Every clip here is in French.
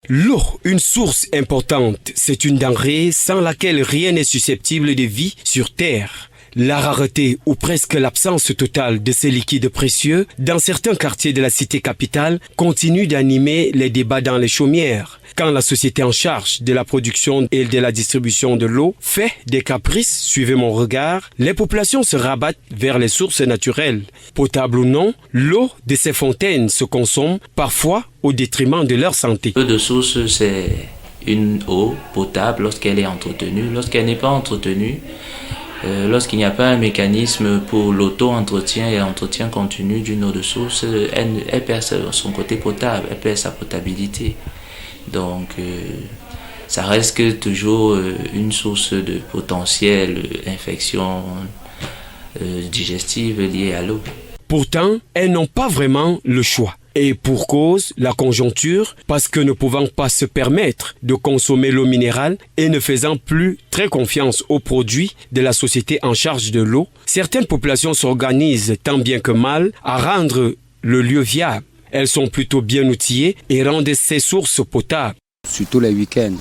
L'eau, une source importante, c'est une denrée sans laquelle rien n'est susceptible de vie sur Terre. La rareté ou presque l'absence totale de ces liquides précieux dans certains quartiers de la cité capitale continue d'animer les débats dans les chaumières. Quand la société en charge de la production et de la distribution de l'eau fait des caprices, suivez mon regard, les populations se rabattent vers les sources naturelles. Potable ou non, l'eau de ces fontaines se consomme parfois au détriment de leur santé. L'eau de source, c'est une eau potable lorsqu'elle est entretenue. Lorsqu'elle n'est pas entretenue, lorsqu'il n'y a pas un mécanisme pour l'auto-entretien et l'entretien continu d'une eau de source, elle perd son côté potable, elle perd sa potabilité. Donc, ça reste que toujours une source de potentielle infection digestive liée à l'eau. Pourtant, elles n'ont pas vraiment le choix. Et pour cause, la conjoncture, parce que ne pouvant pas se permettre de consommer l'eau minérale et ne faisant plus très confiance aux produits de la société en charge de l'eau, certaines populations s'organisent tant bien que mal à rendre le lieu viable. Elles sont plutôt bien outillées et rendent ces sources potables. Surtout les week-ends.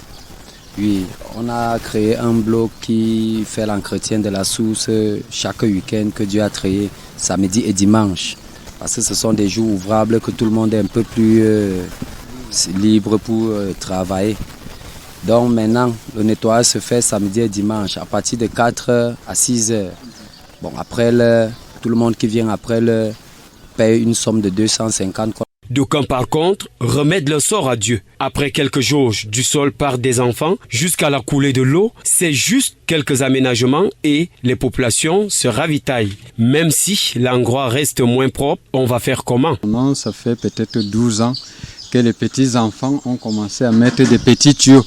Oui, on a créé un bloc qui fait l'entretien de la source chaque week-end que Dieu a créé, samedi et dimanche. Parce que ce sont des jours ouvrables que tout le monde est un peu plus libre pour travailler. Donc maintenant, le nettoyage se fait samedi et dimanche à partir de 4h à 6h. Bon, après tout le monde qui vient après paye une somme de 250. D'aucuns, par contre, remettent leur sort à Dieu. Après quelques jauges du sol par des enfants jusqu'à la coulée de l'eau, c'est juste quelques aménagements et les populations se ravitaillent. Même si l'endroit reste moins propre, on va faire comment? Non, ça fait peut-être 12 ans que les petits-enfants ont commencé à mettre des petits tuyaux.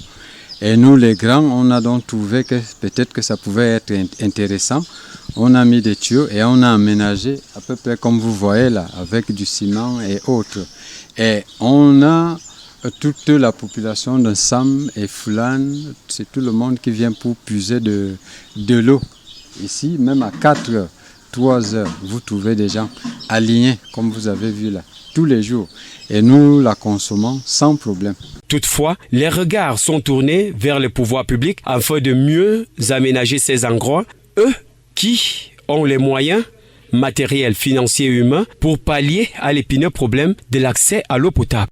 Et nous, les grands, on a donc trouvé que peut-être que ça pouvait être intéressant. On a mis des tuyaux et on a aménagé à peu près comme vous voyez là, avec du ciment et autres. Et on a toute la population de Sam et Fulane, c'est tout le monde qui vient pour puiser de l'eau. Ici, même à 4 heures, 3 heures, vous trouvez des gens alignés, comme vous avez vu là, tous les jours. Et nous la consommons sans problème. Toutefois, les regards sont tournés vers les pouvoirs publics afin de mieux aménager ces endroits, eux qui ont les moyens matériels, financiers et humains pour pallier à l'épineux problème de l'accès à l'eau potable.